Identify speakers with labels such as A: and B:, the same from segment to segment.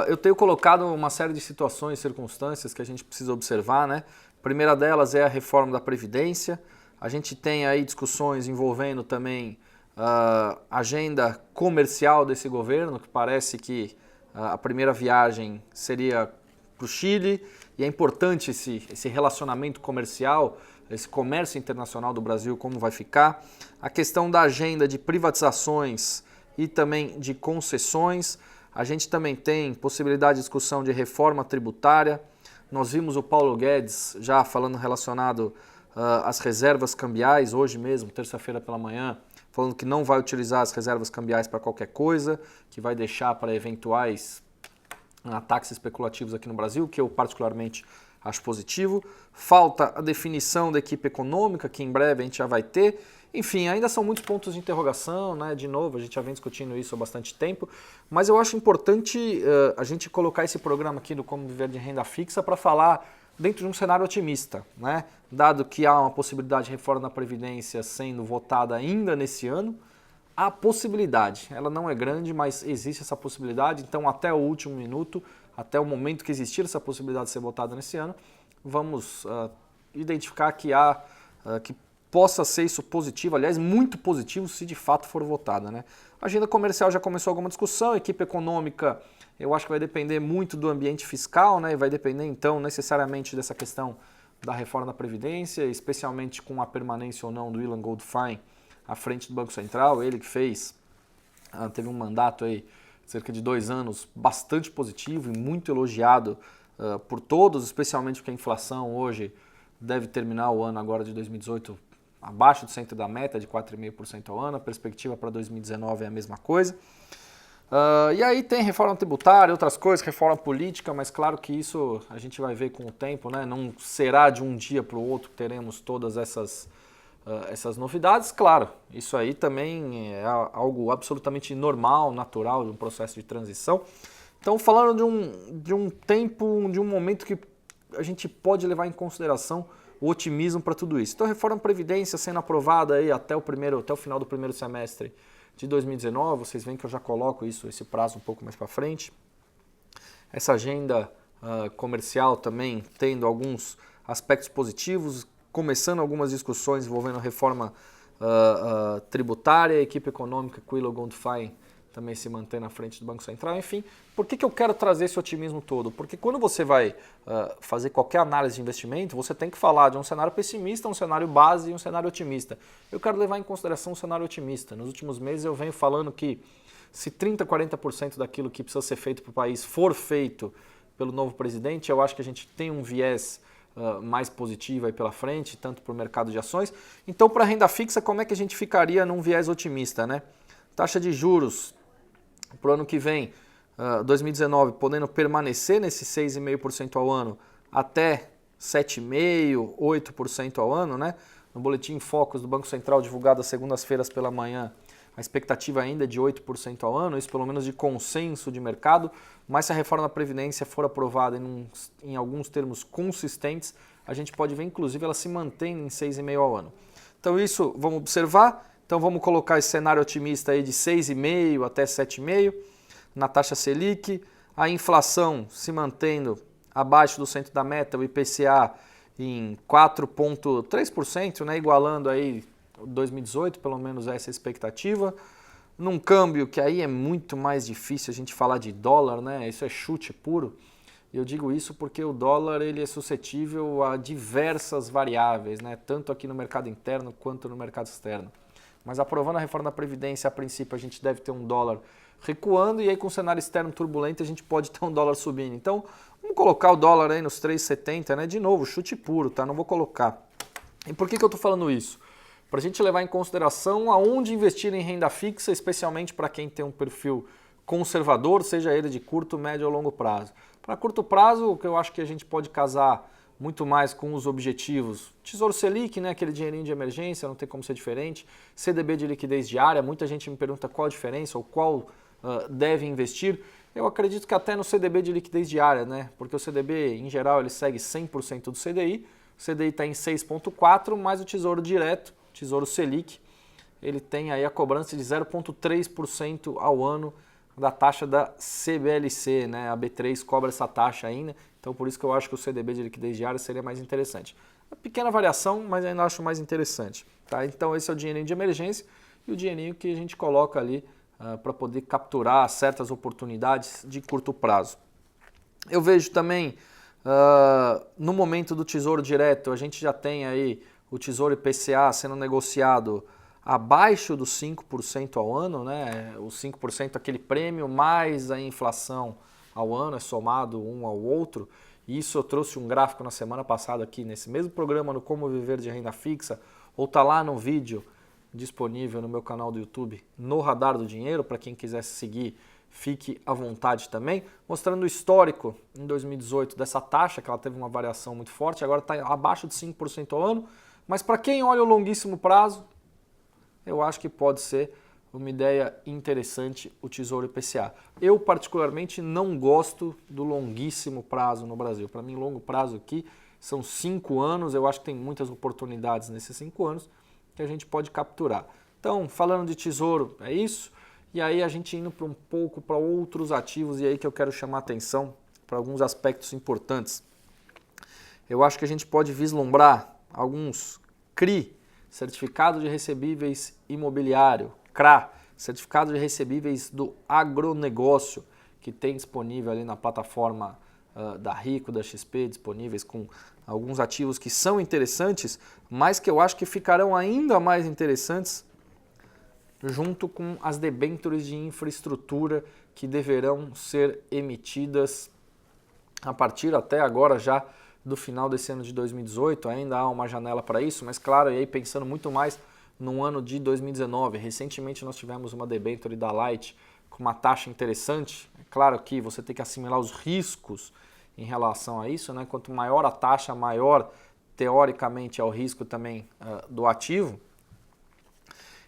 A: Eu tenho colocado uma série de situações e circunstâncias que a gente precisa observar, né? A primeira delas é a reforma da Previdência. A gente tem aí discussões envolvendo também a agenda comercial desse governo, que parece que a primeira viagem seria para o Chile, e é importante esse relacionamento comercial, esse comércio internacional do Brasil, como vai ficar. A questão da agenda de privatizações e também de concessões. A gente também tem possibilidade de discussão de reforma tributária. Nós vimos o Paulo Guedes já falando relacionado às reservas cambiais, hoje mesmo, terça-feira pela manhã, falando que não vai utilizar as reservas cambiais para qualquer coisa, que vai deixar para eventuais ataques especulativos aqui no Brasil, que eu particularmente acho positivo. Falta a definição da equipe econômica, que em breve a gente já vai ter. Enfim, ainda são muitos pontos de interrogação, né? De novo, a gente já vem discutindo isso há bastante tempo, mas eu acho importante a gente colocar esse programa aqui do Como Viver de Renda Fixa para falar dentro de um cenário otimista, né? Dado que há uma possibilidade de reforma da Previdência sendo votada ainda nesse ano, há possibilidade, ela não é grande, mas existe essa possibilidade, então até o último minuto, até o momento que existir essa possibilidade de ser votada nesse ano, vamos identificar que há, que possa ser isso positivo, aliás, muito positivo se de fato for votada, né? A agenda comercial já começou alguma discussão, a equipe econômica eu acho que vai depender muito do ambiente fiscal, né? E vai depender então necessariamente dessa questão da reforma da Previdência, especialmente com a permanência ou não do Ilan Goldfein à frente do Banco Central, ele que fez, teve um mandato aí cerca de 2 anos bastante positivo e muito elogiado por todos, especialmente porque a inflação hoje deve terminar o ano agora de 2018 abaixo do centro da meta de 4,5% ao ano, a perspectiva para 2019 é a mesma coisa. E aí tem reforma tributária, outras coisas, reforma política, mas claro que isso a gente vai ver com o tempo, né? Não será de um dia para o outro que teremos todas essas novidades. Claro, isso aí também é algo absolutamente normal, natural de um processo de transição. Então, falando de um tempo, de um momento que a gente pode levar em consideração o otimismo para tudo isso. Então, a reforma da Previdência sendo aprovada aí até o final do primeiro semestre de 2019, vocês veem que eu já coloco esse prazo um pouco mais para frente. Essa agenda comercial também tendo alguns aspectos positivos, começando algumas discussões envolvendo a reforma tributária, a equipe econômica com o Ilan Goldfein também se mantém na frente do Banco Central. Enfim, por que eu quero trazer esse otimismo todo? Porque quando você vai fazer qualquer análise de investimento, você tem que falar de um cenário pessimista, um cenário base e um cenário otimista. Eu quero levar em consideração um cenário otimista. Nos últimos meses eu venho falando que se 30%, 40% daquilo que precisa ser feito para o país for feito pelo novo presidente, eu acho que a gente tem um viés mais positivo aí pela frente, tanto para o mercado de ações. Então, para a renda fixa, como é que a gente ficaria num viés otimista, né? Taxa de juros para o ano que vem, 2019, podendo permanecer nesse 6,5% ao ano até 7,5%, 8% ao ano, né? No boletim Focus do Banco Central, divulgado às segundas-feiras pela manhã, a expectativa ainda é de 8% ao ano, isso pelo menos de consenso de mercado, mas se a reforma da Previdência for aprovada em alguns termos consistentes, a gente pode ver, inclusive, ela se mantém em 6,5% ao ano. Então isso, vamos observar. Então vamos colocar esse cenário otimista aí de 6,5% até 7,5% na taxa Selic, a inflação se mantendo abaixo do centro da meta, o IPCA em 4,3%, né, igualando aí 2018, pelo menos essa expectativa. Num câmbio que aí é muito mais difícil a gente falar de dólar, né? Isso é chute puro. E eu digo isso porque o dólar ele é suscetível a diversas variáveis, né? Tanto aqui no mercado interno quanto no mercado externo. Mas aprovando a reforma da Previdência, a princípio a gente deve ter um dólar recuando e aí com o cenário externo turbulento a gente pode ter um dólar subindo. Então vamos colocar o dólar aí nos 3,70, né? De novo, chute puro, tá? Não vou colocar. E por que eu estou falando isso? Para a gente levar em consideração aonde investir em renda fixa, especialmente para quem tem um perfil conservador, seja ele de curto, médio ou longo prazo. Para curto prazo, o que eu acho que a gente pode casar muito mais com os objetivos. Tesouro Selic, né, aquele dinheirinho de emergência, não tem como ser diferente. CDB de liquidez diária, muita gente me pergunta qual a diferença ou qual deve investir. Eu acredito que até no CDB de liquidez diária, né, porque o CDB, em geral, ele segue 100% do CDI. O CDI está em 6,4%, mas o Tesouro Direto, Tesouro Selic, ele tem aí a cobrança de 0,3% ao ano da taxa da CBLC, né? A B3 cobra essa taxa ainda, então por isso que eu acho que o CDB de liquidez diária seria mais interessante. Uma pequena variação, mas ainda acho mais interessante. Tá? Então esse é o dinheirinho de emergência e o dinheirinho que a gente coloca ali para poder capturar certas oportunidades de curto prazo. Eu vejo também, no momento do Tesouro Direto, a gente já tem aí o Tesouro IPCA sendo negociado abaixo dos 5% ao ano, né? Os 5% aquele prêmio mais a inflação ao ano, é somado um ao outro. Isso eu trouxe um gráfico na semana passada aqui nesse mesmo programa no Como Viver de Renda Fixa, ou tá lá no vídeo disponível no meu canal do YouTube, no Radar do Dinheiro, para quem quiser seguir, fique à vontade também, mostrando o histórico em 2018 dessa taxa, que ela teve uma variação muito forte, agora está abaixo de 5% ao ano, mas para quem olha o longuíssimo prazo, eu acho que pode ser uma ideia interessante o Tesouro IPCA. Eu particularmente não gosto do longuíssimo prazo no Brasil. Para mim, longo prazo aqui são 5 anos, eu acho que tem muitas oportunidades nesses 5 anos que a gente pode capturar. Então, falando de tesouro, é isso. E aí a gente indo para um pouco para outros ativos, e aí que eu quero chamar a atenção para alguns aspectos importantes. Eu acho que a gente pode vislumbrar alguns CRI, Certificado de Recebíveis Imobiliário, CRA, Certificado de Recebíveis do Agronegócio, que tem disponível ali na plataforma da Rico, da XP, disponíveis com alguns ativos que são interessantes, mas que eu acho que ficarão ainda mais interessantes junto com as debêntures de infraestrutura que deverão ser emitidas a partir até agora já do final desse ano de 2018, ainda há uma janela para isso, mas claro, e aí pensando muito mais no ano de 2019. Recentemente nós tivemos uma debênture da Light com uma taxa interessante. É claro que você tem que assimilar os riscos em relação a isso, né? Quanto maior a taxa, maior teoricamente é o risco também do ativo.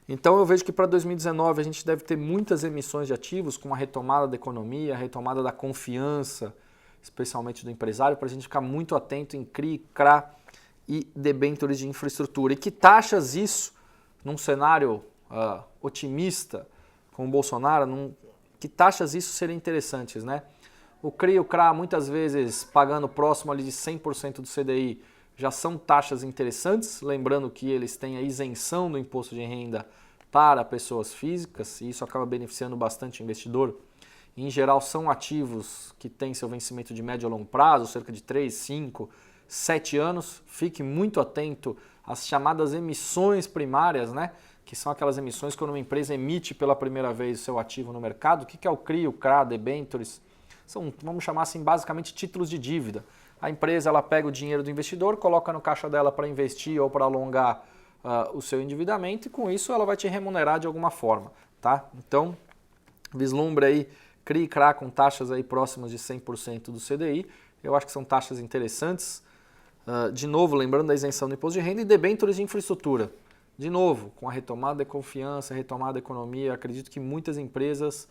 A: Então eu vejo que para 2019 a gente deve ter muitas emissões de ativos com a retomada da economia, a retomada da confiança, especialmente do empresário, para a gente ficar muito atento em CRI, CRA e debêntures de infraestrutura. E que taxas isso, num cenário otimista com o Bolsonaro, que taxas isso seriam interessantes, né? O CRI e o CRA muitas vezes pagando próximo ali de 100% do CDI já são taxas interessantes, lembrando que eles têm a isenção do imposto de renda para pessoas físicas e isso acaba beneficiando bastante o investidor. Em geral, são ativos que têm seu vencimento de médio a longo prazo, cerca de 3, 5, 7 anos. Fique muito atento às chamadas emissões primárias, né? Que são aquelas emissões quando uma empresa emite pela primeira vez o seu ativo no mercado. O que é o CRI, o CRA, debêntures? São, vamos chamar assim, basicamente títulos de dívida. A empresa ela pega o dinheiro do investidor, coloca no caixa dela para investir ou para alongar o seu endividamento e com isso ela vai te remunerar de alguma forma, tá? Então, vislumbre aí CRI e CRA com taxas aí próximas de 100% do CDI. Eu acho que são taxas interessantes. De novo, lembrando da isenção do imposto de renda e debêntures de infraestrutura. De novo, com a retomada da confiança, a retomada da economia, acredito que muitas empresas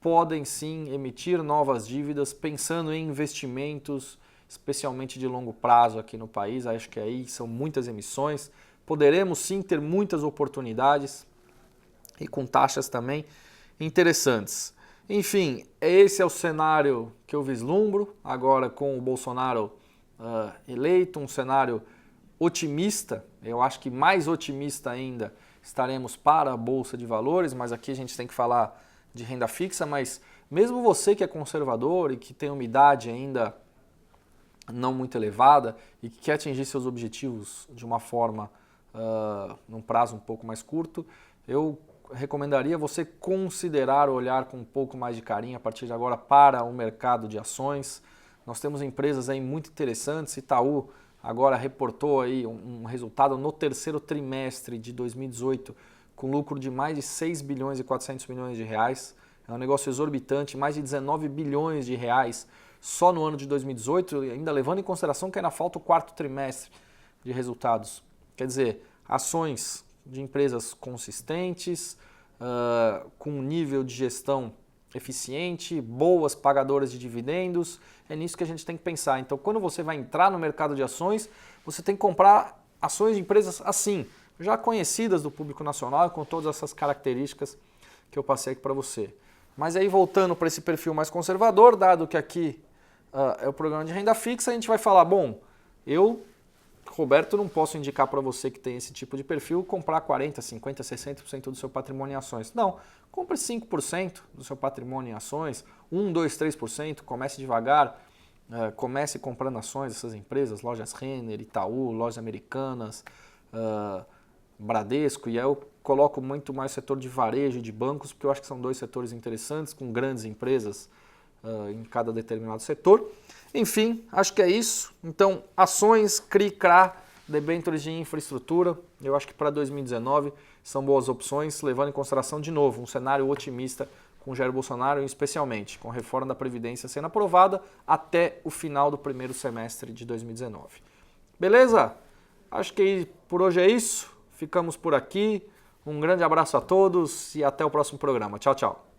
A: podem sim emitir novas dívidas pensando em investimentos, especialmente de longo prazo aqui no país. Acho que aí são muitas emissões. Poderemos sim ter muitas oportunidades e com taxas também interessantes. Enfim, esse é o cenário que eu vislumbro agora com o Bolsonaro eleito, um cenário otimista. Eu acho que mais otimista ainda estaremos para a Bolsa de Valores, mas aqui a gente tem que falar de renda fixa, mas mesmo você que é conservador e que tem uma idade ainda não muito elevada e que quer atingir seus objetivos de uma forma, num prazo um pouco mais curto, eu recomendaria você considerar olhar com um pouco mais de carinho a partir de agora para o mercado de ações. Nós temos empresas aí muito interessantes. Itaú agora reportou aí um resultado no terceiro trimestre de 2018 com lucro de mais de 6 bilhões e 400 milhões de reais. É um negócio exorbitante, mais de 19 bilhões de reais só no ano de 2018, ainda levando em consideração que ainda falta o quarto trimestre de resultados. Quer dizer, ações de empresas consistentes, com um nível de gestão eficiente, boas pagadoras de dividendos, é nisso que a gente tem que pensar. Então, quando você vai entrar no mercado de ações, você tem que comprar ações de empresas assim, já conhecidas do público nacional, com todas essas características que eu passei aqui para você. Mas aí voltando para esse perfil mais conservador, dado que aqui é o programa de renda fixa, a gente vai falar, bom, eu, Roberto, não posso indicar para você que tem esse tipo de perfil comprar 40%, 50%, 60% do seu patrimônio em ações. Não, compre 5% do seu patrimônio em ações, 1, 2, 3%, comece devagar, comece comprando ações dessas empresas, lojas Renner, Itaú, lojas americanas, Bradesco, e aí eu coloco muito mais o setor de varejo e de bancos, porque eu acho que são dois setores interessantes, com grandes empresas em cada determinado setor. Enfim, acho que é isso. Então, ações, CRI, CRA, debêntures de infraestrutura, eu acho que para 2019 são boas opções, levando em consideração, de novo, um cenário otimista com Jair Bolsonaro, especialmente com a reforma da Previdência sendo aprovada até o final do primeiro semestre de 2019. Beleza? Acho que por hoje é isso. Ficamos por aqui. Um grande abraço a todos e até o próximo programa. Tchau, tchau.